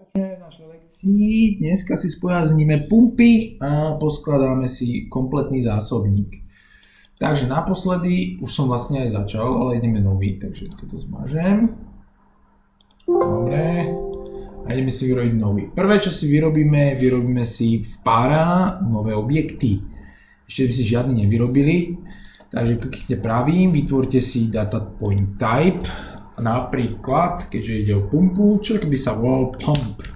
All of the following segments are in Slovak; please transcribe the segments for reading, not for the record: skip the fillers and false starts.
Pokračujeme v našej lekcii. Dneska si spojazníme pumpy a poskladáme si kompletný zásobník. Takže naposledy, už som vlastne aj začal, ale ideme nový, takže toto zmažem. Dobre. A ideme si vyrobiť nový. Prvé, čo si vyrobíme si v pára nové objekty. Ešte by si žiadny nevyrobili. Takže kliknite pravým, vytvorte si data point type. Napríklad, keďže ide o pumpu, čo by sa volal pump.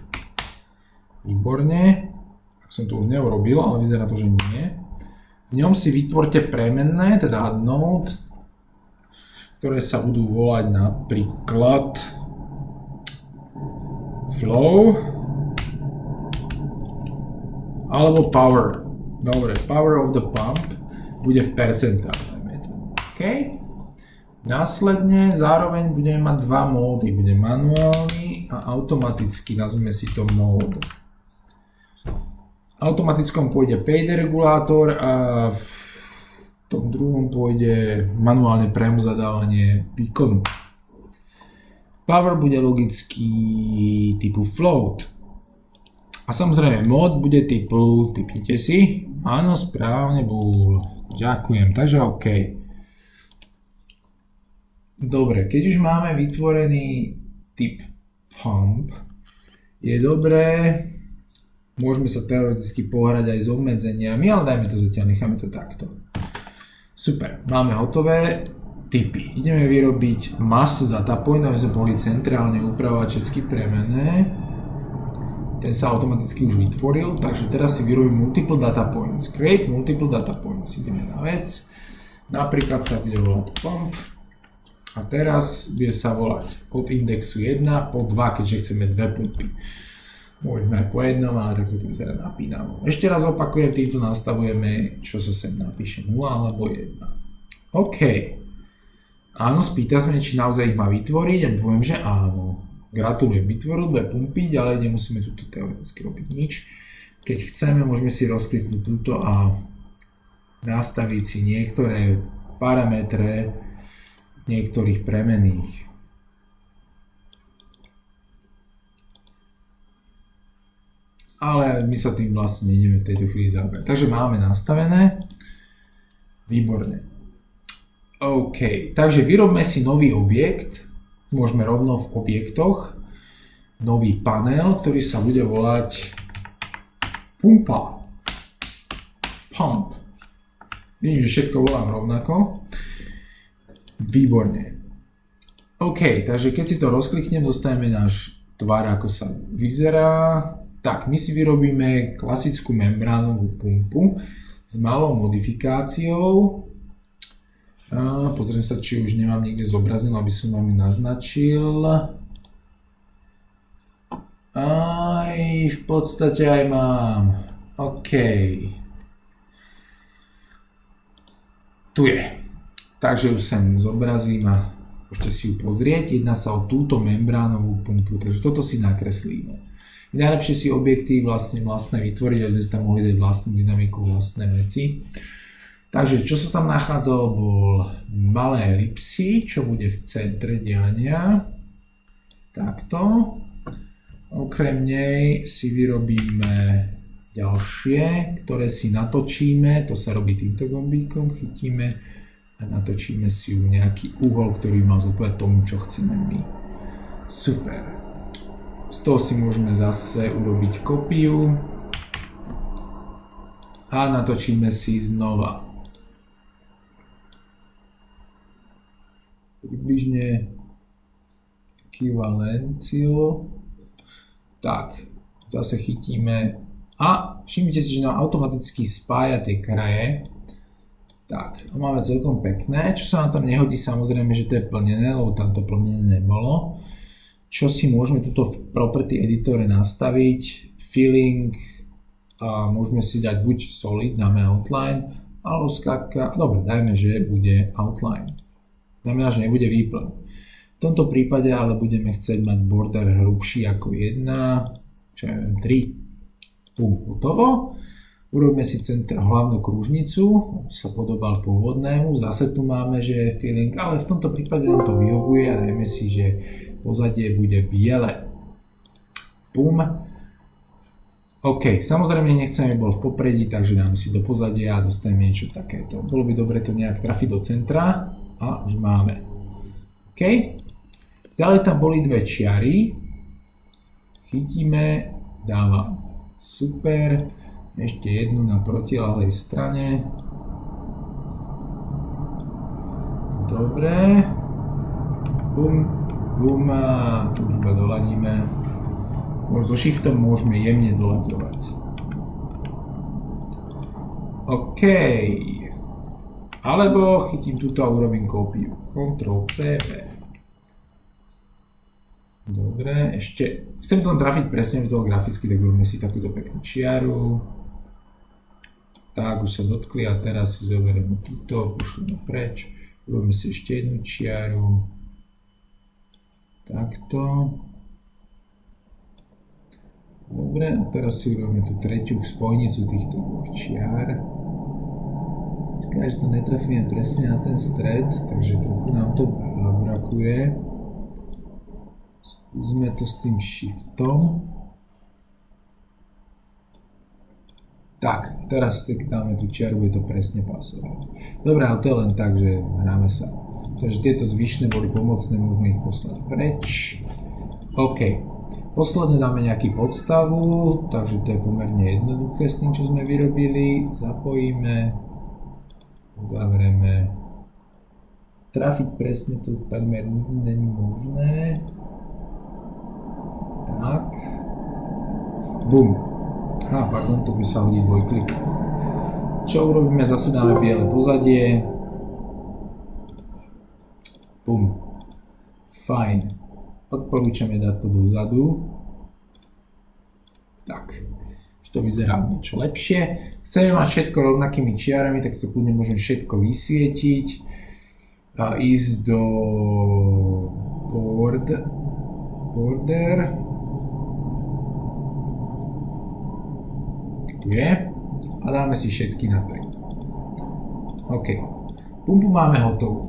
Výborne. Ak som to už neurobil, ale vyzerá to, že nie. V ňom si vytvorte premenné, teda add node, ktoré sa budú volať napríklad flow alebo power. Dobre, power of the pump bude v percentách. OK? Následne zároveň budeme mať dva módy. Bude manuálny a automatický, nazvime si to mód. V automatickom pôjde paid regulátor a v tom druhom pôjde manuálne priamo zadávanie výkonu. Power bude logicky typu float. A samozrejme mód bude typu, typnite si, áno, správne, bool. Ďakujem, takže OK. Dobre, keď už máme vytvorený typ pump, je dobré, môžeme sa teoreticky pohrať aj s obmedzeniami, ale dajme to zatiaľ, necháme to takto. Super, máme hotové typy. Ideme vyrobiť masu data point, aby sme mohli centrálne upravovať všetky premenné. Ten sa automaticky už vytvoril, takže teraz si vyrobím multiple data points. Create multiple data points. Ideme na vec. Napríklad sa bude volať pump. A teraz bude sa volať od indexu 1 po 2, keďže chceme dve pumpy. Môžeme aj po jednom, ale takto to vyzerá napínavo. Ešte raz opakujem, týmto nastavujeme, čo sa sem napíše 0 alebo 1. OK. Áno, spýta sa, či naozaj ich má vytvoriť a poviem, že áno. Gratulujem, vytvoril dve pumpy, ďalej nemusíme tuto teoreticky robiť nič. Keď chceme, môžeme si rozkliknúť túto a nastaviť si niektoré parametre niektorých premenných. Ale my sa tým vlastne nejdeme v tejto chvíli zaoberať. Takže máme nastavené. Výborne. OK, takže vyrobme si nový objekt. Môžeme rovno v objektoch. Nový panel, ktorý sa bude volať pumpa. Pump. Vidím, že všetko volám rovnako. Výborne. OK, takže keď si to rozkliknem, dostaneme náš tvar, ako sa vyzerá. Tak, my si vyrobíme klasickú membránovú pumpu s malou modifikáciou. Pozriem sa, či už nemám niekde zobrazenú, aby som vám ju naznačil. Aj, v podstate aj mám. OK. Tu je. Takže už sem zobrazím a môžete si ju pozrieť. Jedná sa o túto membránovú pumpu, takže toto si nakreslíme. Je najlepšie si objekty vlastne vytvoriť, aby sme si tam mohli dať vlastnú dynamiku, vlastné veci. Takže čo sa tam nachádzalo, bol malé elipsy, čo bude v centre diania. Takto. Okrem nej si vyrobíme ďalšie, ktoré si natočíme. To sa robí týmto gombíkom, chytíme a natočíme si ju nejaký uhol, ktorý má zodpovedať tomu, čo chceme my. Super. Z toho si môžeme zase urobiť kópiu a natočíme si znova. Približne ekvivalenciu. Tak, zase chytíme a všimnite si, že nám automaticky spája tie kraje. Tak, a máme celkom pekné. Čo sa nám tam nehodí, samozrejme, že to je plnené, lebo tam to plnené nebolo. Čo si môžeme tuto v property editore nastaviť, filling a môžeme si dať buď solid, dáme outline, alebo skrátka, dobre, dajme, že bude outline. Znamená, že nebude výplň. V tomto prípade ale budeme chcieť mať border hrubší ako 1, čo ja viem, 3. Hotovo. Urobíme si hlavnú kružnicu, aby sa podobal pôvodnému. Zase tu máme, že je filling, ale v tomto prípade nám to vyhovuje a dajme si, že pozadie bude biele. Pum. OK, samozrejme nechceme, aby bol v popredí, takže dáme si do pozadia a dostaneme niečo takéto. Bolo by dobre to nejak trafiť do centra a už máme. OK. Ďalej tam boli dve čiary. Chytíme, dávam. Super. Ešte jednu na protiľahlej strane. Dobre. Bum, bum. Tu už iba doladíme. So shiftom môžeme jemne doľaďovať. OK. Alebo chytím túto a urobím kópiu. Ctrl-C, V. Dobre, ešte chcem tam trafiť presne do toho graficky, tak urobíme si takúto peknú čiaru. Tak, už sa dotkli a teraz si zoberieme túto, pošleme preč. Urobíme si ešte jednu čiaru. Takto. Dobre, a teraz si urobíme tú tretiu spojnicu týchto dvoch čiar. Čaká, že to netrafíme presne na ten stred, takže trochu nám to brakuje. Skúsme to s tým shiftom. Tak, teraz dáme tú čiaru, bude to presne pasovať. Dobre, ale to je len tak, že hráme sa. Takže tieto zvyšné boli pomocné, môžeme ich poslať preč. OK. Posledne dáme nejaký podstavu, takže to je pomerne jednoduché s tým, čo sme vyrobili. Zapojíme, zavrieme. Trafiť presne to takmer nikdy není možné. Tak. Bum. Pardon, to by sa hodí dvojklik. Čo urobíme? Zase dáme biele pozadie. Bum. Fajn. Odporúčame dať to dozadu. Tak, už to vyzerá niečo lepšie. Chceme mať všetko rovnakými čiarami, tak to kľudne môžem všetko vysvietiť a ísť do border. Tu je. A dáme si všetky na 3. OK. Pumpu máme hotovú.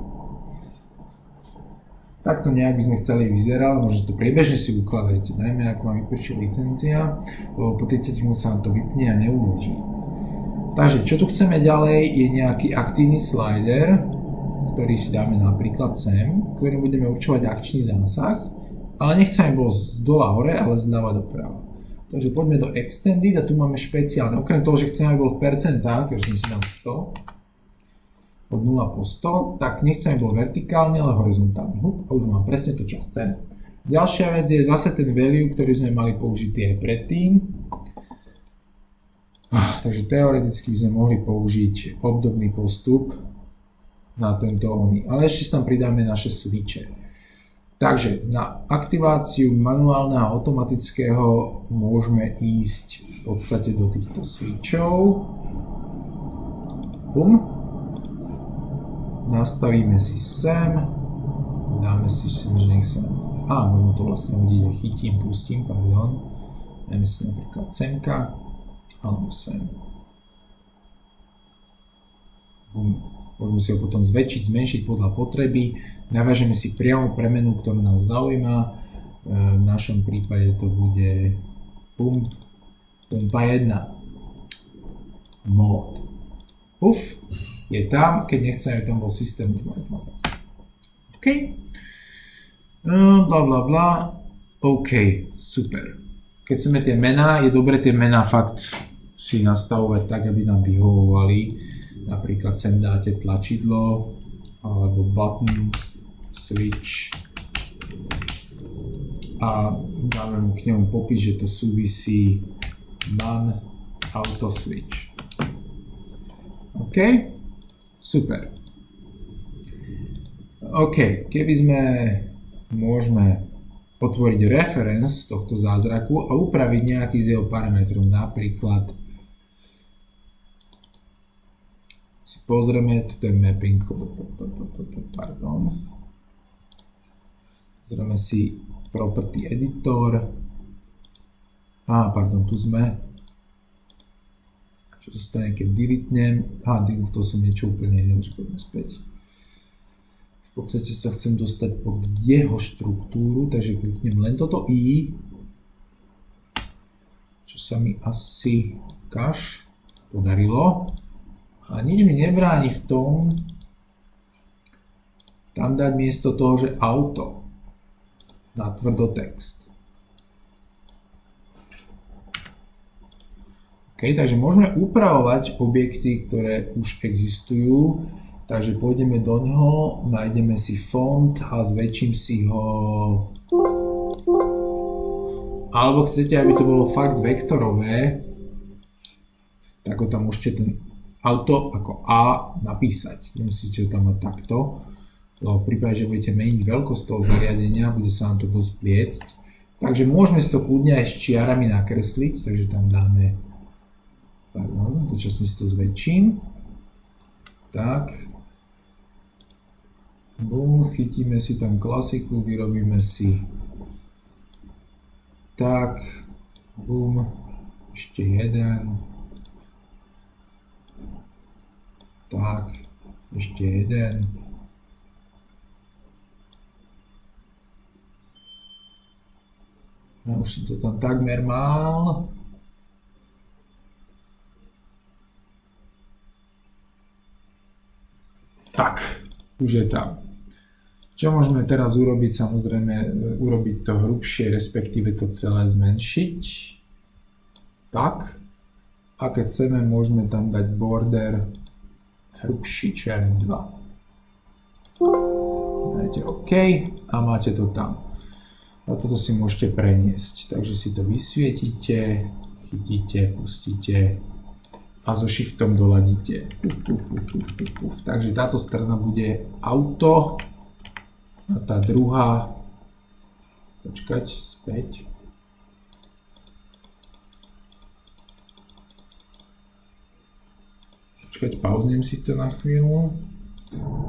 Takto nejak by sme chceli vyzerať, možno to priebežne si ukladajte, najmä ako vám vyprší licencia, lebo po 30 minút sa vám to vypne a neuloží. Takže čo tu chceme ďalej je nejaký aktívny slider, ktorý si dáme napríklad sem, ktorým budeme určovať akčný zásah, ale nechceme bol z dola hore, ale z ľava doprava. Takže poďme do extended a tu máme špeciálne, okrem toho, že chceme, aby bol v percentách, takže si dám 100. Od 0 po 100, tak nechcem bol vertikálne, ale horizontálny. A už mám presne to, čo chcem. Ďalšia vec je zase ten value, ktorý sme mali použitý aj predtým. Takže teoreticky by sme mohli použiť obdobný postup na tento oný. Ale ešte tam pridáme naše switche. Takže na aktiváciu manuálneho a automatického môžeme ísť v podstate do týchto switchov. Bum. Nastavíme si sem, dáme si sem, že nech sa, môžeme to vlastne hodiť, chytím, pustím, pardon. Dáme si napríklad semka, alebo sem. Bum. Môžeme si ho potom zväčšiť, zmenšiť podľa potreby. Navážeme si priamo premenu, ktorá nás zaujíma. V našom prípade to bude pumpa 1. Mod. Puf. Je tam, keď nechceme, aby tam bol systém, už môžeme zmazať. OK. Blablabla. OK, super. Keď chceme tie mená, je dobre tie mená fakt si nastavovať tak, aby nám vyhovovali. Napríklad sem dáte tlačidlo, alebo button, switch. A dáme mu k nemu popis, že to súvisí man, auto, switch. OK. Super. OK, keby môžeme otvoriť reference tohto zázraku a upraviť nejaký z jeho parametrov. Napríklad si pozrieme, tu je mapping, pardon. Pozrieme si property editor. Pardon, tu sme. Čo sa stane, keď deletnem. To som niečo úplne iné, že poďme späť. V podstate sa chcem dostať pod jeho štruktúru, takže kliknem len toto I. čo sa mi asi podarilo. A nič mi nebráni v tom, tam dať miesto toho, že auto, natvrdo text. OK, takže môžeme upravovať objekty, ktoré už existujú. Takže pôjdeme do ňoho, nájdeme si font a zväčším si ho. Alebo chcete, aby to bolo fakt vektorové, tak ho tam môžete ten auto ako A napísať. Nemusíte ho tam mať takto, lebo v prípade, že budete meniť veľkosť toho zariadenia, bude sa vám to dosť pliecť. Takže môžeme si to kľudne aj s čiarami nakresliť, takže tam dáme, dočasne si to zväčším. Tak. Bum, chytíme si tam klasiku, vyrobíme si tak, bum, ešte jeden. Tak, ešte jeden. No, už som to tam takmer mal. Tak, už je tam. Čo môžeme teraz urobiť? Samozrejme, urobiť to hrubšie, respektíve to celé zmenšiť. Tak. A keď chceme, môžeme tam dať border hrubší, černý 2. Dajte OK a máte to tam. A toto si môžete preniesť. Takže si to vysvietite, chytíte, pustíte a so shiftom doladíte. Takže táto strana bude auto a tá druhá, počkať, späť. Počkať, pauznem si to na chvíľu.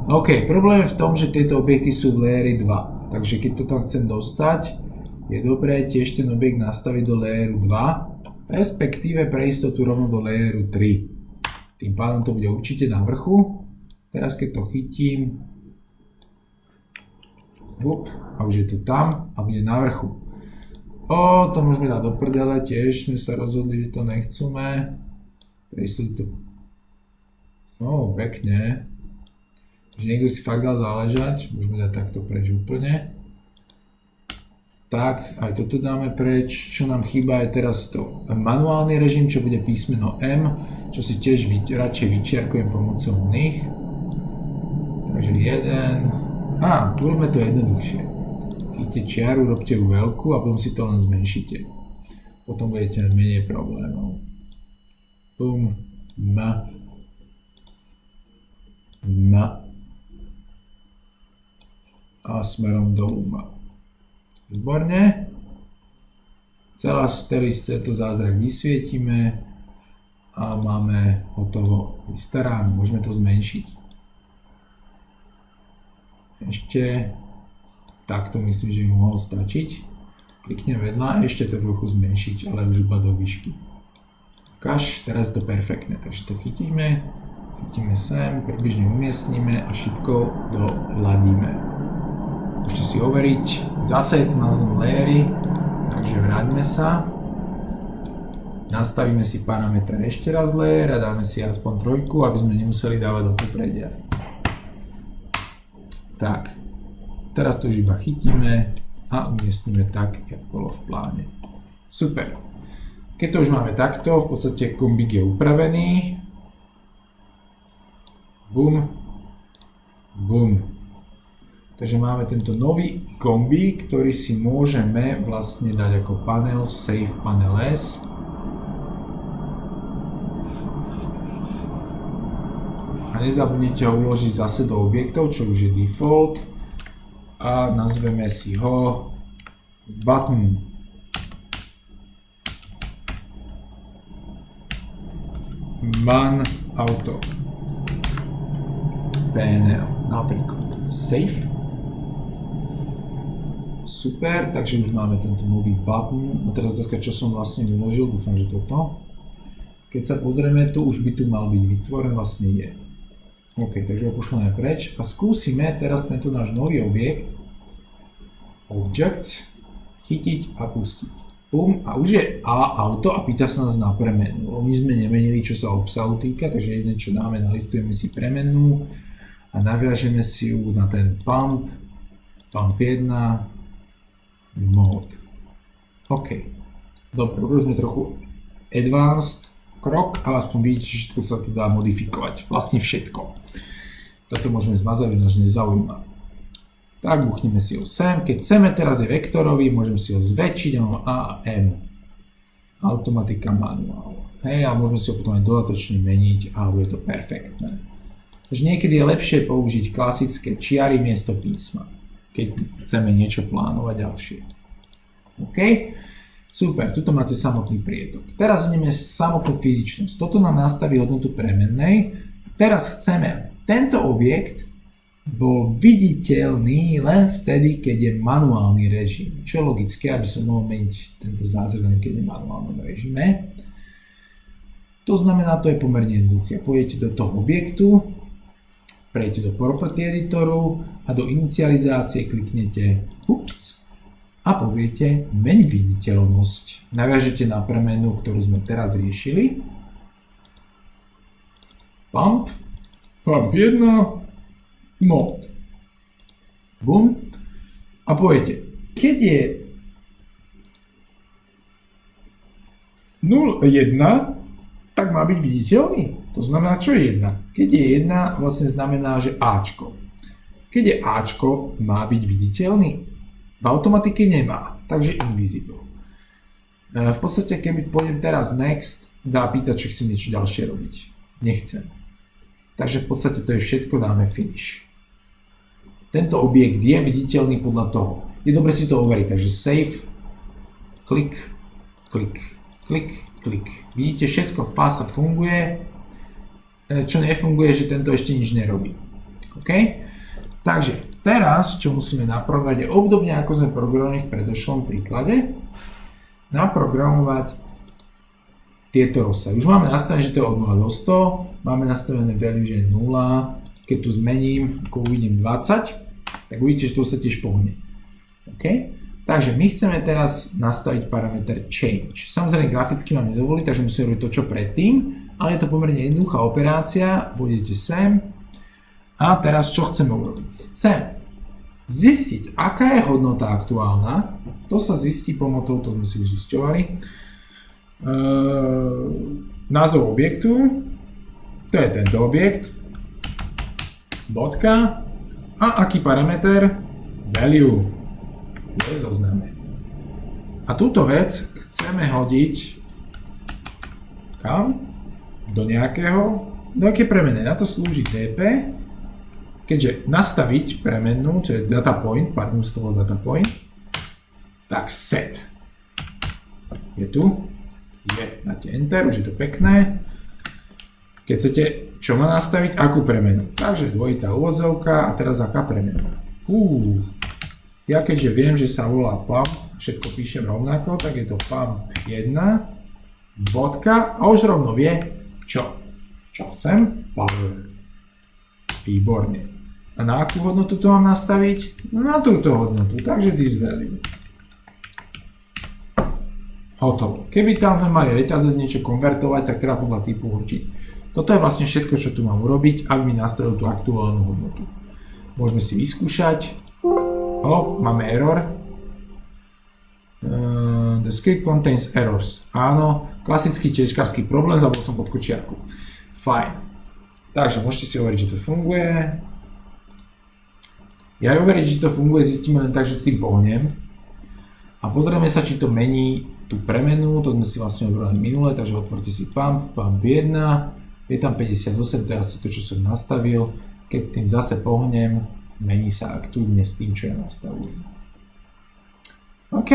OK, problém je v tom, že tieto objekty sú v layeri 2. Takže keď to tam chcem dostať, je dobré tiež ten objekt nastaviť do layeru 2, respektíve pre istotu rovno do layeru 3. Tým pádom to bude určite na vrchu. Teraz keď to chytím, a už je to tam a bude na vrchu. To môžeme dať do prdele, tiež sme sa rozhodli, že to nechceme. Pre istotu to... pekne. Že niekto si fakt dal záležať, môžeme dať takto preč úplne. Tak, aj toto dáme preč. Čo nám chýba je teraz to manuálny režim, čo bude písmeno M, čo si tiež radšej vyčiarkujem pomocou oných. Takže jeden. Urobme to jednoduchšie. Chyťte čiaru, robte ju veľkú a potom si to len zmenšite. Potom budete mať menej problémov. Bum, a smerom dolu Výborne. Celý tento zázrak vysvietime a máme hotovo vystarané. Môžeme to zmenšiť. Ešte takto myslím, že by mohlo stačiť. Kliknem vedľa, ešte to trochu zmenšiť, ale už iba do výšky. Teraz je to perfektné, takže to chytíme sem, približne umiestnime a šipkou doladíme. Môžete si overiť, zase je to na zlom layeri, takže vráťme sa. Nastavíme si parameter ešte raz layer a dáme si aspoň 3, aby sme nemuseli dávať do popredia. Tak, teraz to už iba chytíme a umiestnime tak, jak bolo v pláne. Super. Keď to už máme takto, v podstate kombík je upravený. Bum, bum. Takže máme tento nový kombík, ktorý si môžeme vlastne dať ako panel, save panel S. A nezabudnite ho uložiť zase do objektov, čo už je default. A nazveme si ho button. Man auto. PNL napríklad. Save. Super, takže už máme tento nový button. A teraz čo som vlastne uložil, dúfam, že toto. Keď sa pozrieme, tu už by tu mal byť vytvoren, vlastne je. OK, takže ho pošleme preč a skúsime teraz tento náš nový objekt Objects chytiť a pustiť. Bum, a už je auto a pýta sa nás na premenu. My sme nemenili, čo sa obsahu týka, takže jedine, čo dáme, nalistujeme si premenu a naviažeme si ju na ten pump 1, mode. OK. Dobre, urobili sme trochu advanced krok, ale aspoň vidíte, že všetko sa to dá modifikovať. Vlastne všetko. Toto môžeme zmazať, nás nezaujíma. Tak, buchneme si ho sem. Keď chceme, teraz je vektorový, môžeme si ho zväčšiť, mám A a M. Automatika manuál. Hej, a môžeme si ho potom aj dodatočne meniť a je to perfektné. Takže niekedy je lepšie použiť klasické čiary miesto písma, keď chceme niečo plánovať ďalšie. OK? Super, tuto máte samotný prietok. Teraz ideme samotnú fyzičnosť. Toto nám nastaví hodnotu premennej. Teraz chceme, tento objekt bol viditeľný len vtedy, keď je manuálny režim. Čo je logické, aby som mohol meniť tento zázrak, keď je v manuálnom režime. To znamená, to je pomerne jednoduché. Pôjdete do toho objektu, prejdete do Property editoru a do inicializácie kliknete a poviete meň viditeľnosť. Naviažete na premenu, ktorú sme teraz riešili. Pump 1, mode. Bum. A poviete, keď je 0,1, tak má byť viditeľný. To znamená, čo je 1? Keď je 1, vlastne znamená, že Ačko. Keď je Ačko, má byť viditeľný? V automatike nemá, takže invisible. V podstate, keby pôjdem teraz next, dá pýtať, či chcem niečo ďalšie robiť. Nechcem. Takže v podstate to je všetko, dáme finish. Tento objekt je viditeľný podľa toho. Je dobre si to overiť, takže save, klik, klik, klik, klik. Vidíte, všetko fasa funguje. Čo nefunguje, že tento ešte nič nerobí. OK? Takže teraz, čo musíme naprogramovať, je obdobne ako sme programovali v predošlom príklade, naprogramovať tieto rozsahy. Už máme nastavené, že to je od 0 do 100, máme nastavené value, že je 0, keď tu zmením, ako uvidím 20, tak uvidíte, že to sa tiež pohne. OK? Takže my chceme teraz nastaviť parameter change. Samozrejme graficky vám nedovolí, takže musíme robiť to, čo predtým, ale je to pomerne jednoduchá operácia. Vôjdete sem a teraz čo chceme urobiť? Chceme zistiť, aká je hodnota aktuálna. To sa zistí pomocou, to sme si už zisťovali. Názov objektu, to je tento objekt, bodka a aký parameter? Value je zozname. A túto vec chceme hodiť kam? Do nejaké premene. Na to slúži TP, keďže nastaviť premennú, čo je data point, pardon, z toho data point, tak set je tu. Dáte enter, už je to pekné. Keď chcete, čo má nastaviť, akú premenu. Takže dvojitá úvodzovka a teraz aká premena. Ja keďže viem, že sa volá pump, všetko píšem rovnako, tak je to pump 1, bodka a už rovno vie, čo chcem, power. Výborne. A na akú hodnotu to mám nastaviť? Na túto hodnotu, takže this value. Hotovo. Keby tam sme mali reťazec niečo konvertovať, tak treba podľa typu určiť. Toto je vlastne všetko, čo tu mám urobiť, aby mi nastavil tú aktuálnu hodnotu. Môžeme si vyskúšať. Máme error. The script contains errors. Áno, klasický češkarský problém, zabol som pod kočiarku. Fajn. Takže môžete si overiť, že to funguje. Ja overiť, že to funguje, zistíme len tak, že tým pohnem. A pozrieme sa, či to mení tú premenu, to sme si vlastne obrali minule, takže otvorte si pump 1, je tam 58, to je asi to, čo som nastavil. Keď tým zase pohnem, mení sa aktívne s tým, čo ja nastavujem. OK.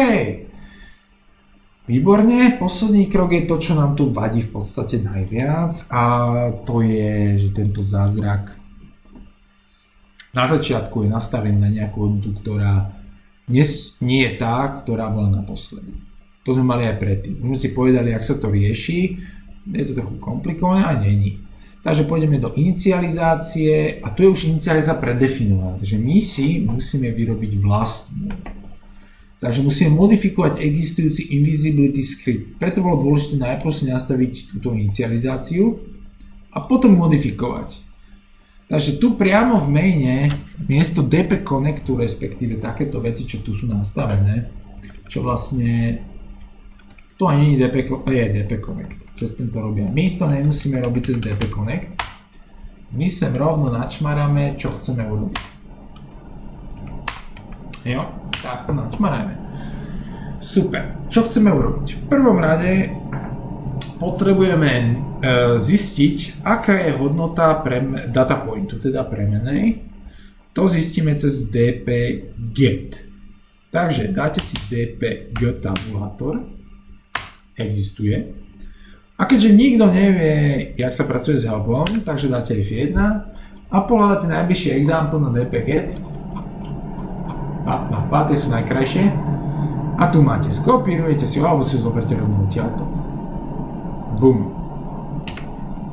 Výborne, posledný krok je to, čo nám tu vadí v podstate najviac a to je, že tento zázrak na začiatku je nastavený na nejakú hodnotu, ktorá nie je tá, ktorá bola naposledy. To sme mali aj predtým. Už sme si povedali, ak sa to rieši, je to trochu komplikované a není. Takže pôjdeme do inicializácie a tu je už inicializácia predefinovaná. Takže my si musíme vyrobiť vlastnú. Takže musíme modifikovať existujúci invisibility script. Preto bolo dôležité najprv si nastaviť túto inicializáciu a potom modifikovať. Takže tu priamo v maine, miesto dp connectu, respektíve takéto veci, čo tu sú nastavené, čo vlastne, to ani nie je dp connect, cez tento robia. My to nemusíme robiť cez dp connect, my sem rovno načmaráme, čo chceme urobiť. Jo, takto načmarajme. Super, čo chceme urobiť? V prvom rade potrebujeme zistiť, aká je hodnota data pointu, teda premenej. To zistíme cez dp-get. Takže dáte si dp-get tabulátor, existuje. A keďže nikto nevie, jak sa pracuje s helpom, takže dáte F1 a pohľadáte najbližší example na dp-get. Tie sú najkrajšie. A tu máte, skopírujete si ho, alebo si ho zoberte rovno odtiaľto. Bum.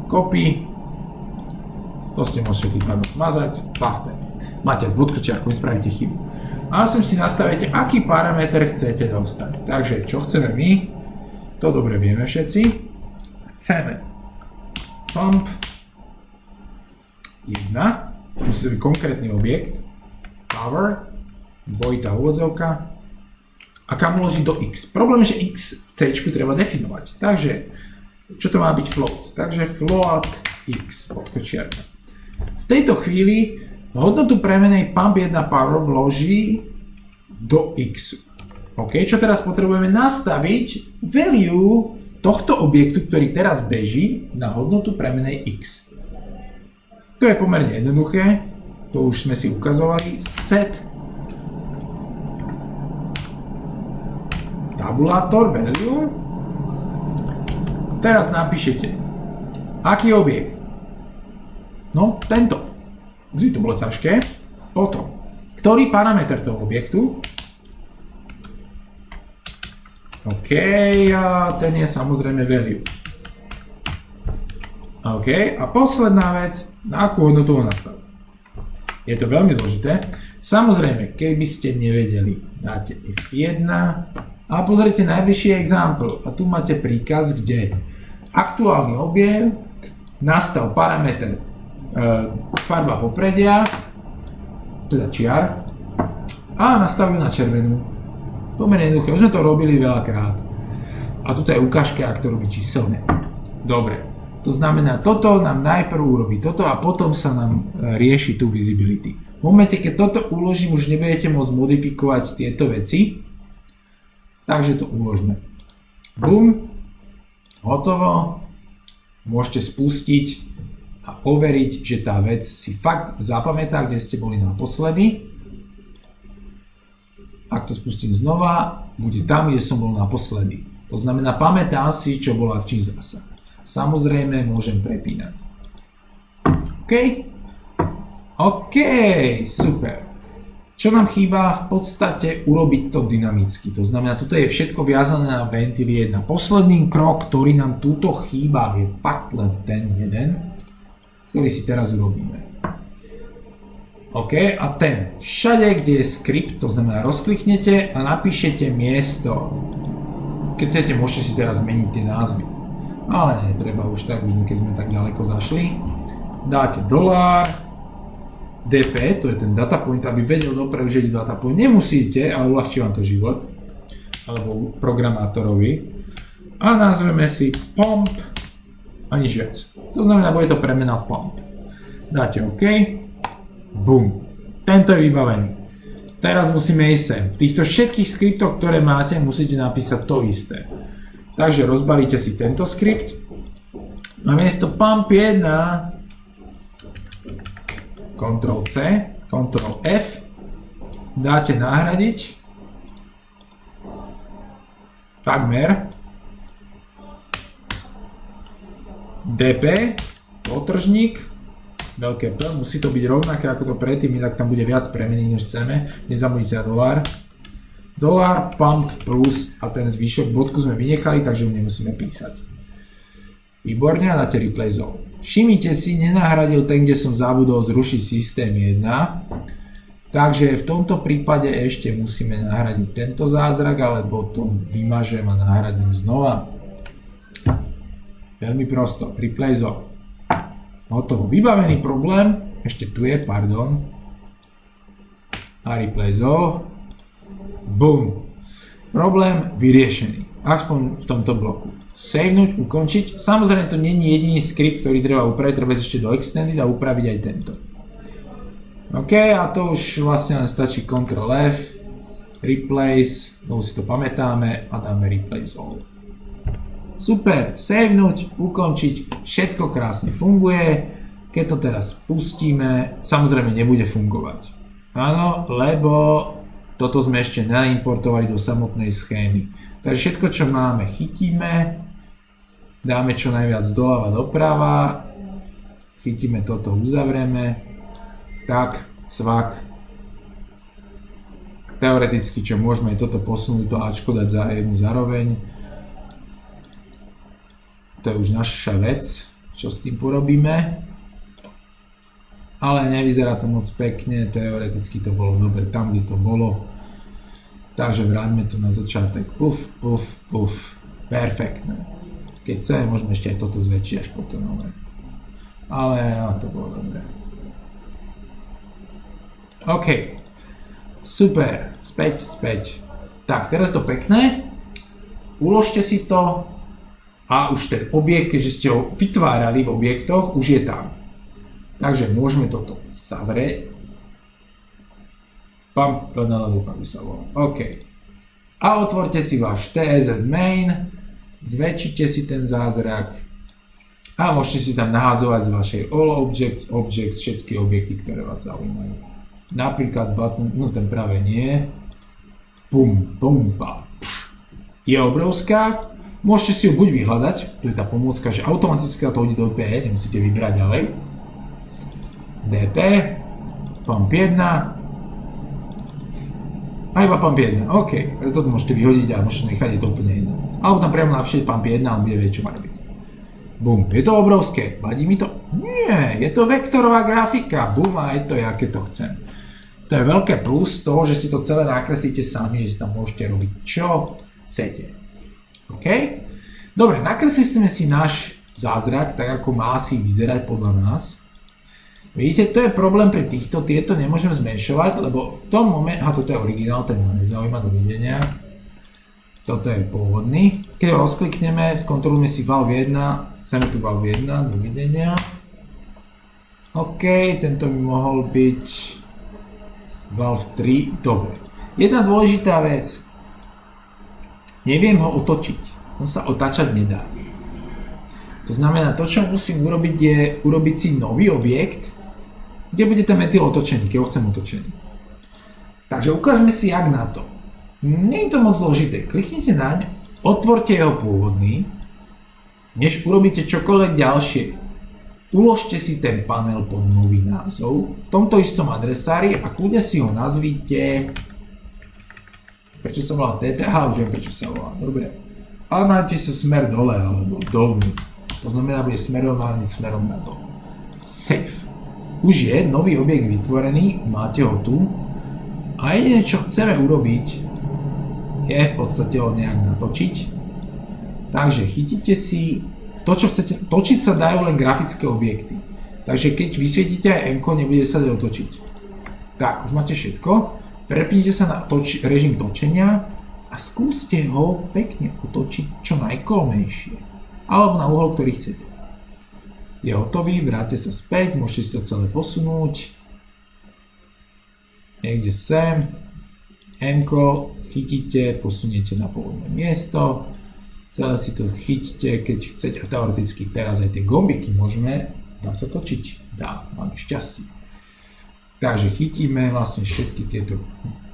Copy. To ste môžete tým pádom zmazať. Paste. Máte bodkočiarku, nespravíte chybu. A sem si nastavíte, aký parameter chcete dostať. Takže, čo chceme my? To dobre vieme všetci. Chceme pump 1. Musí to byť konkrétny objekt. Power. Dvojitá úvodzovka a kam uložiť do x. Problém je, že x v c treba definovať. Takže, čo to má byť float? Takže float x, podkočiarka. V tejto chvíli hodnotu premenej pump 1 power vloží do x. OK, čo teraz potrebujeme nastaviť value tohto objektu, ktorý teraz beží na hodnotu premenej x. To je pomerne jednoduché, to už sme si ukazovali. Set tabulátor value. Teraz napíšete, aký objekt? No, tento. Vždy to bolo ťažké. Potom, ktorý parameter toho objektu? OK, a ten je samozrejme value. OK, a posledná vec, na akú hodnotu ho nastaviť? Je to veľmi zložité. Samozrejme, keby ste nevedeli, dáte F1 a pozrite najbližší example. A tu máte príkaz, kde aktuálny objekt, nastav parameter farba popredia, teda čiar, a nastavil na červenú. Pomerne jednoduché, už sme to robili veľakrát. A tuto je ukážka, ak to robí číselne. Dobre, to znamená, toto nám najprv urobí toto a potom sa nám rieši tu visibility. V momente, keď toto uložím, už nebudete môcť modifikovať tieto veci. Takže to uložme. Bum. Hotovo. Môžete spustiť a overiť, že tá vec si fakt zapamätá, kde ste boli naposledy. Ak to spustím znova, bude tam, kde som bol naposledy. To znamená, pamätá si, čo bola čí zásah. Samozrejme, môžem prepínať. OK? OK, super. Čo nám chýba? V podstate urobiť to dynamicky. To znamená, toto je všetko viazané na ventil 1. Posledný krok, ktorý nám túto chýba, je fakt len ten jeden, ktorý si teraz urobíme. OK, a ten. Všade, kde je skript, to znamená, rozkliknete a napíšete miesto. Keď chcete, môžete si teraz zmeniť tie názvy. Ale netreba už tak, keď sme tak ďaleko zašli. Dáte $, dp, to je ten data point, aby vedel dopredu, že je data point. Nemusíte, ale uľahčí vám to život. Alebo programátorovi. A nazveme si pump a nič viac. To znamená, bude to premena pump. Dáte OK. Bum. Tento je vybavený. Teraz musíme ísť sem. V týchto všetkých skriptoch, ktoré máte, musíte napísať to isté. Takže rozbalíte si tento skript. Namiesto pump 1 Ctrl C, Ctrl F, dáte nahradiť, takmer, DP, potržník, veľké P, musí to byť rovnaké ako to predtým, inak tam bude viac premení, než chceme, nezabudnite na $, pump plus a ten zvyšok, bodku sme vynechali, takže ju nemusíme písať. Výborne, a dáte replace all. Všimnite si, nenahradil ten, kde som zabudol zrušiť systém 1. Takže v tomto prípade ešte musíme nahradiť tento zázrak, alebo to vymažem a nahradím znova. Veľmi prosto. Replace all. Hotovo. Vybavený problém. Ešte tu je, pardon. A replace all. Boom. Problém vyriešený. Aspoň v tomto bloku. Savenúť, ukončiť. Samozrejme to nie je jediný skript, ktorý treba upraviť. Treba ešte do extended a upraviť aj tento. OK, a to už vlastne len stačí Ctrl F, Replace, no si to pamätáme a dáme Replace all. Super, savenúť, ukončiť, všetko krásne funguje. Keď to teraz spustíme, samozrejme nebude fungovať. Áno, lebo toto sme ešte naimportovali do samotnej schémy. Takže všetko, čo máme, chytíme, dáme čo najviac doľava doprava, chytíme toto, uzavrieme. Tak, cvak. Teoreticky, čo môžeme aj toto posunúť, to Ačko dať za jednu zároveň. To je už naša vec, čo s tým porobíme. Ale nevyzerá to moc pekne, teoreticky to bolo dobre tam, kde to bolo. Takže vráťme to na začiatek. Puf, puf, puf. Perfektné. Keď chceme, môžeme ešte aj toto zväčšiť až potom. Ale to bolo dobre. OK, super, späť. Tak, teraz to pekné, uložte si to a už ten objekt, keďže ste ho vytvárali v objektoch, už je tam. Takže môžeme toto zavrieť. Dúfam, že sa volá. OK. A otvorte si váš TSS main, zväčšite si ten zázrak a môžete si tam nahádzovať z vašej all objects, všetky objekty, ktoré vás zaujímajú. Napríklad button, no ten práve nie. Je obrovská. Môžete si ju buď vyhľadať, tu je tá pomôcka, že automaticky to hodí do DP, nemusíte vybrať ďalej. DP, pump 1. A iba pump 1, OK. Toto môžete vyhodiť a môžete nechať, je to úplne jedno. Alebo tam priamo napíšte pump 1 a on bude vedieť, čo má robiť. Bum, je to obrovské, vadí mi to? Nie, je to vektorová grafika, bum, a je to ja, keď to chcem. To je veľké plus toho, že si to celé nakreslíte sami, že si tam môžete robiť čo chcete. OK? Dobre, nakreslili sme si náš zázrak, tak ako má asi vyzerať podľa nás. Vidíte, to je problém pre týchto, tieto nemôžeme zmenšovať, lebo v tom momente, toto je originál, ten ma nezaujíma, dovidenia. Toto je pôvodný. Keď ho rozklikneme, skontrolujeme si Valve 1, chceme tu Valve 1, dovidenia. OK, tento by mohol byť Valve 3, dobre. Jedna dôležitá vec. Neviem ho otočiť. On sa otáčať nedá. To znamená, to, čo musím urobiť, je urobiť si nový objekt, kde bude ten metyl otočený, keď ho chcem otočený. Takže ukážeme si, jak na to. Nie je to moc zložité. Kliknite naň, otvorte jeho pôvodný, než urobíte čokoľvek ďalšie. Uložte si ten panel pod nový názov v tomto istom adresári a kľudne si ho nazvite. Prečo sa volá TT? Aha, už viem, prečo sa volá. Dobre. A máte sa smer dole alebo dovnúť. To znamená, bude smerovaný smerom nadol. Save. Už je nový objekt vytvorený, máte ho tu. A jediné, čo chceme urobiť, je v podstate ho nejak natočiť. Takže chytíte si to, čo chcete. Točiť sa dajú len grafické objekty. Takže keď vysvietite aj M-ko, nebude sa dať otočiť. Tak, už máte všetko. Prepnite sa na režim točenia a skúste ho pekne otočiť čo najkolmejšie. Alebo na uhol, ktorý chcete. Je hotový, vráťte sa späť, môžete si to celé posunúť. Niekde sem. M-ko chytíte, posuniete na pôvodné miesto. Celé si to chytíte, keď chcete. A teoreticky teraz aj tie gombiky môžeme. Dá sa točiť? Dá, máme šťastie. Takže chytíme vlastne všetky tieto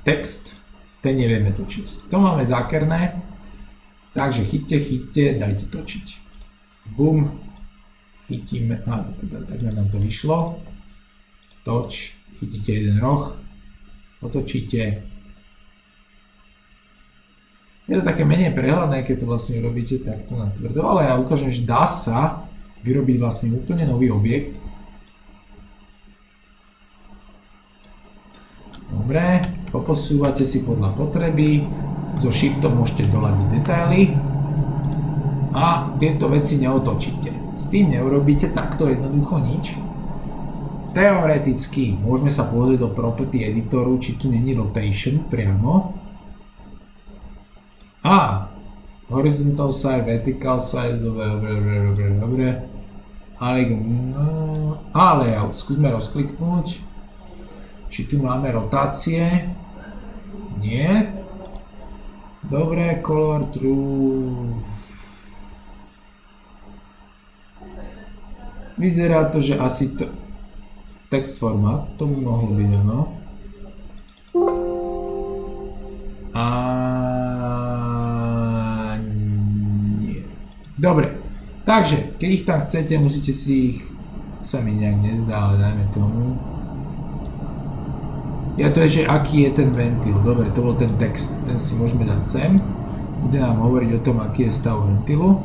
text, ten nevieme točiť. To máme zákerné, takže chyťte, dajte točiť. Bum, chytíme, takhle nám to vyšlo. Toč, chytíte jeden roh, otočíte. Je to také menej prehľadné, keď to vlastne robíte takto na tvrdo, ale ja ukážem, že dá sa vyrobiť vlastne úplne nový objekt. Dobre, poposúvate si podľa potreby, so shiftom môžete doladiť detaily a tieto veci neotočíte. S tým neurobíte takto jednoducho nič. Teoreticky môžeme sa pozrieť do property editoru, či tu není rotation priamo. A horizontal size, vertical size, dobre. A layout, skúsme rozkliknúť. Či tu máme rotácie? Nie. Dobre, color true. Vyzerá to, že asi to... Text format, to by mohlo byť, áno. A... nie. Dobre, takže, keď ich tam chcete, musíte si ich... sa mi nejak nezdá, ale dajme tomu. Ja to je, že aký je ten ventil. Dobre, to bol ten text, ten si môžeme dať sem. Bude nám hovoriť o tom, aký je stav ventilu.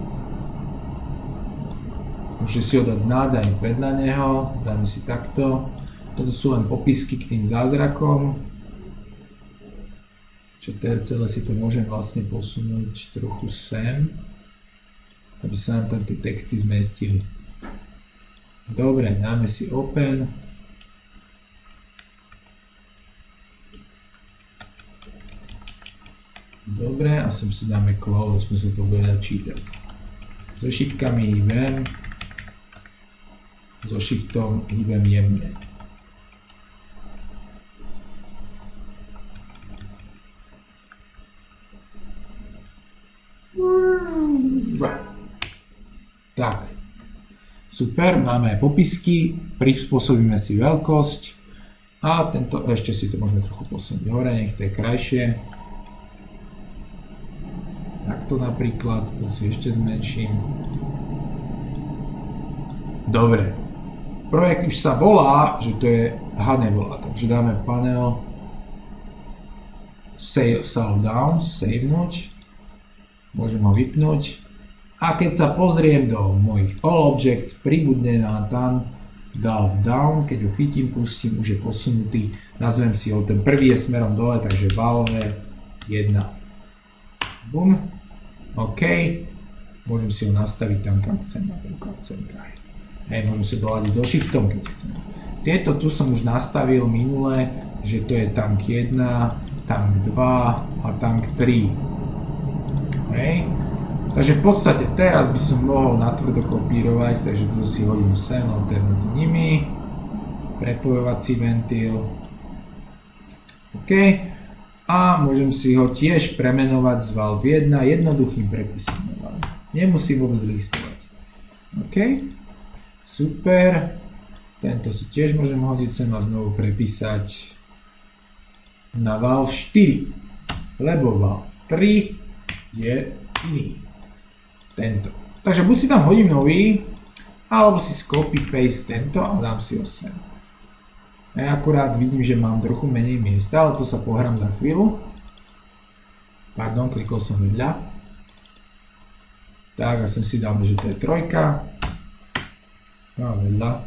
Môžete si ho dať nad aj vedľa neho, dáme si takto. Toto sú len popisky k tým zázrakom. Čo celé si to môžem vlastne posunúť trochu sem, aby sa nám tam tie texty zmestili. Dobre, dáme si open. Dobre, a sem si dáme close, aspoň sa to bude dať čítať. So šipkami hýbem, so shiftom hýbem jemne. Tak, super, máme popisky, prispôsobíme si veľkosť a tento, ešte si to môžeme trochu posunúť hore, nech to je krajšie. Takto napríklad, to si ešte zmenším. Dobre. Projekt už sa volá, že to je, nevolá, takže dáme panel Save down, savenúť. Môžem ho vypnúť. A keď sa pozriem do mojich All Objects, pribudne nám tam Valve down, keď ho chytím, pustím, už je posunutý. Nazvem si ho, ten prvý je smerom dole, takže Valve 1. Bum. OK. Môžem si ho nastaviť tam, kam chcem, napríklad sem kraj. Hej, môžem si doladiť so shiftom, keď chcem. Tieto tu som už nastavil minule, že to je tank 1, tank 2 a tank 3. Hej. Takže v podstate teraz by som mohol natvrdo kopírovať, takže tu si hodím sem, no to je medzi nimi. Prepojovací ventil. OK. A môžem si ho tiež premenovať z Valve 1 jednoduchým prepisom. Nemusím vôbec listovať. OK. Super. Tento si tiež môžem hodiť sem a znovu prepísať na Valve 4. Lebo Valve 3 je iný. Tento. Takže buď si tam hodím nový, alebo si copy-paste tento a dám si ho sem. Ja akurát vidím, že mám trochu menej miesta, ale to sa pohrám za chvíľu. Pardon, klikol som vedľa. Tak, a sem si dáme, že to je 3. No a vedľa.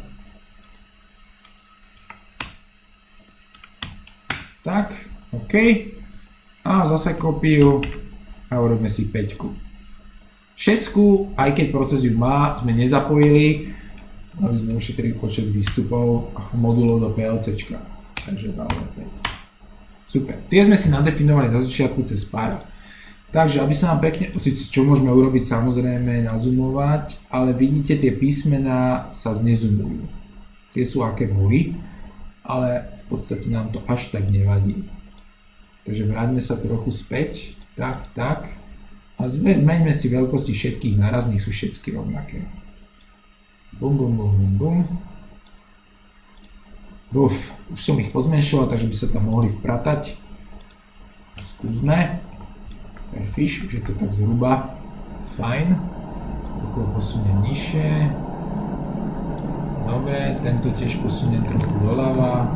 Tak, OK. A zase kopiu a urobíme si 5. 6, aj keď proces ju má, sme nezapojili, aby sme ušetrili počet výstupov modulov do PLCčka. Takže Valve 5. Super. Tie sme si nadefinovali na začiatku cez para. Takže aby sa nám pekne, čo môžeme urobiť, samozrejme nazoomovať, ale vidíte, tie písmená sa nezoomujú. Tie sú aké boli, ale v podstate nám to až tak nevadí. Takže vráťme sa trochu späť. Tak. A zmeňme si veľkosti všetkých naraz, nech sú všetky rovnaké. Bum. Buf, už som ich pozmenšoval, takže by sa tam mohli vpratať. Skúsme. Perfish, už je to tak zhruba fajn. Trochu ho posuniem nižšie. Dobre, tento tiež posuniem trochu doľava.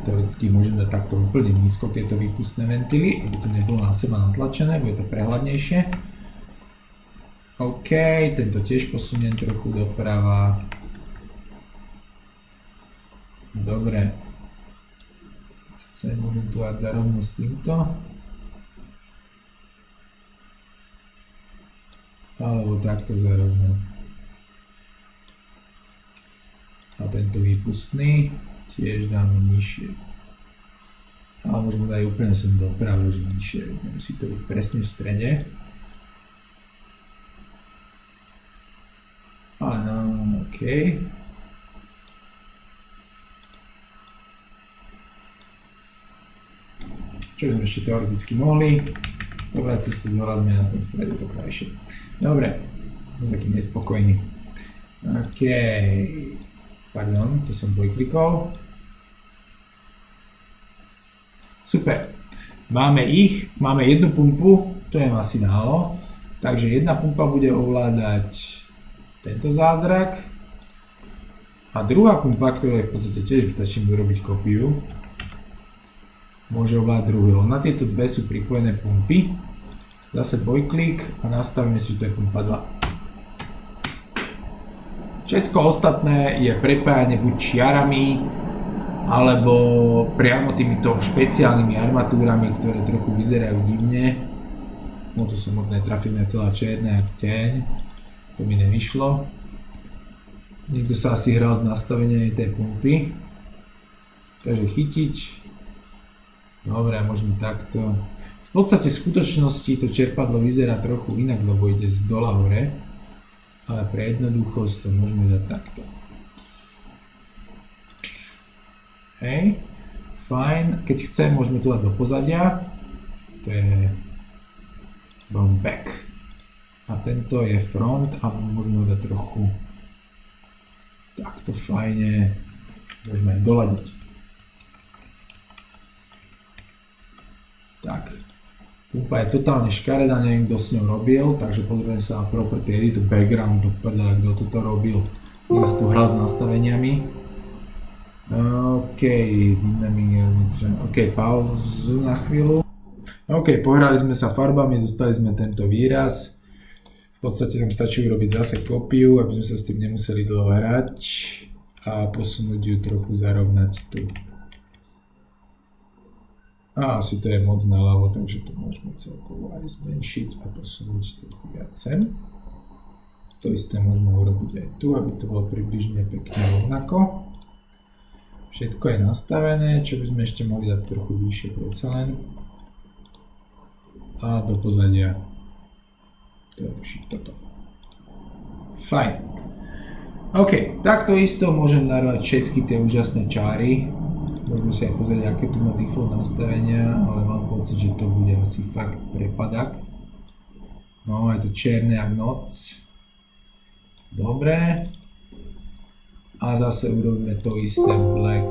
Teoreticky môžem dať takto úplne nízko tieto výpustné ventily, aby to nebolo na seba natlačené, bude to prehľadnejšie. OK, tento tiež posuniem trochu doprava. Dobre. Môžem tu dať zarovno s týmto. Alebo takto zarovno. A tento výpustný tiež dáme nižšie. Ale môžeme dať úplne sem dopravo, že nižšie. Nemusí to byť presne v strede. Ale no, OK. Čo by sme ešte teoreticky mohli. Dobrá cestu dohľadme na tom strede, to krajšie. Dobre, som taký nespokojný. OK. Pardon, to som dvojklikol. Super. Máme jednu pumpu, to je asi málo. Takže jedna pumpa bude ovládať tento zázrak. A druhá pumpa, ktorá je v podstate tiež, stačím urobiť kopiu, môže ovládať druhý. Na tieto dve sú pripojené pumpy. Zase dvojklik a nastavíme si, že to je pumpa 2. Všetko ostatné je prepájanie buď čiarami, alebo priamo týmito špeciálnymi armatúrami, ktoré trochu vyzerajú divne. No to som možno trafil celá čierna jak teň. To mi nevyšlo. Niekto sa asi hral s nastavením tej pumpy. Takže chytiť. Dobre, môžeme takto. V podstate v skutočnosti to čerpadlo vyzerá trochu inak, lebo ide z dola hore. Ale pre jednoduchosť to môžeme dať takto. Hej, fajn. Keď chcem, môžeme to dať do pozadia. To je back. A tento je front a môžeme ho dať trochu takto fajne. Môžeme aj doladiť. Tak. Pumpa je totálne škaredá, neviem kto s ňou robil, takže pozrieme sa na property edit background, to prdele, kto toto robil. Niekto sa tu hral s nastaveniami. OK, OK, pauzu na chvíľu. OK, pohrali sme sa farbami, dostali sme tento výraz. V podstate nám stačí urobiť zase kópiu, aby sme sa s tým nemuseli dlho hrať a posunúť ju trochu zarovnať tu. A asi to je moc naľavo, takže to môžeme celkovo aj zmenšiť a posunúť trochu viac sem. To isté môžeme urobiť aj tu, aby to bolo približne pekne rovnako. Všetko je nastavené, čo by sme ešte mohli dať trochu vyššie predsa len. A do pozadia. To je tušiť toto. Fajn. OK, takto isto môžem narvať všetky tie úžasné čáry. Môžeme si aj pozrieť, aké tu má default nastavenia, ale mám pocit, že to bude asi fakt prepadak. No, je to čierne jak noc. Dobre. A zase urobíme to isté black.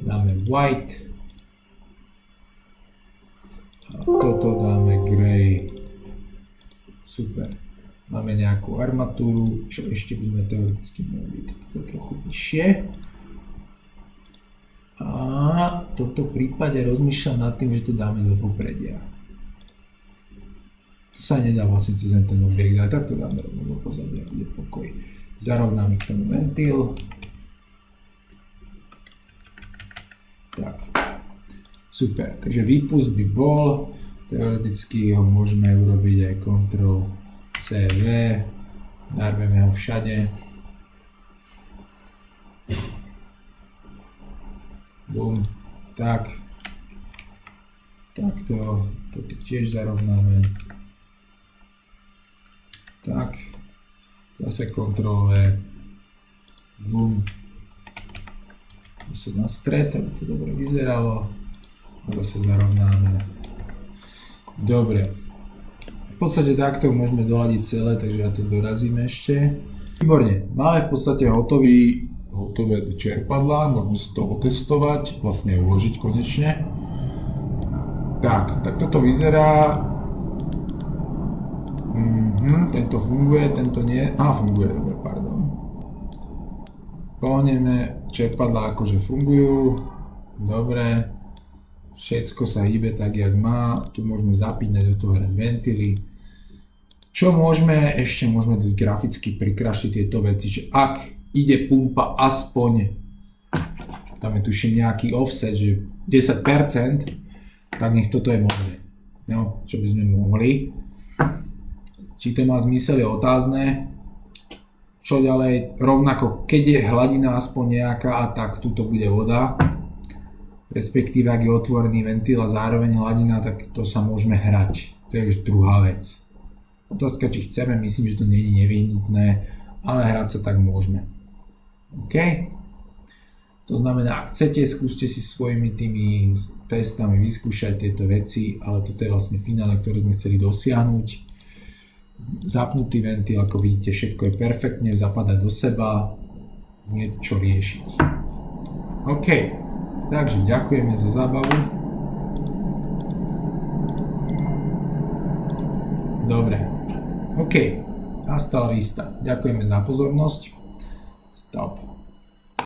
Dáme white. A toto dáme grey. Super. Máme nejakú armatúru, čo ešte by sme teoreticky mohli toto trochu vyššie. A v tomto prípade rozmýšľam nad tým, že to dáme do popredia. To sa nedá vlastne cez ten objekt, ale tak to dáme rovno do pozadia, bude pokoj. Zarovnáme k tomu ventil. Tak. Super, takže výpust by bol, teoreticky ho môžeme urobiť aj Ctrl CV, narveme ho všade. Bum, tak. Takto, toto tiež zarovnáme. Tak. Zase Ctrl V. Bum. Zase na stred, aby to dobre vyzeralo. A zase zarovnáme. Dobre. V podstate takto môžeme doladiť celé, takže ja to dorazím ešte. Výborne, máme v podstate hotové čerpadlá, môžeme si to otestovať, vlastne uložiť konečne. Tak toto vyzerá. Tento funguje, tento nie. Funguje, dobre, pardon. Pohneme, čerpadlá akože fungujú. Dobre. Všetko sa hýbe tak, jak má. Tu môžeme zapínať do toho hrať ventily. Čo môžeme? Ešte môžeme graficky prikrašiť tieto veci, že ak ide pumpa aspoň tam je tuším nejaký offset, že 10%, tak nech toto je možné. No, čo by sme mohli. Či to má zmysel, je otázne. Čo ďalej, rovnako keď je hladina aspoň nejaká, tak tuto bude voda. Respektíve ak je otvorený ventil a zároveň hladina, tak to sa môžeme hrať. To je už druhá vec. Otázka, či chceme, myslím, že to nie je nevyhnutné, ale hrať sa tak môžeme. OK? To znamená, ak chcete, skúste si svojimi tými testami vyskúšať tieto veci, ale toto je vlastne finále, ktoré sme chceli dosiahnuť. Zapnutý ventil, ako vidíte, všetko je perfektne, zapadá do seba, nie je čo riešiť. OK, takže ďakujeme za zábavu. Dobre, OK, hasta la vista. Ďakujeme za pozornosť. Stop.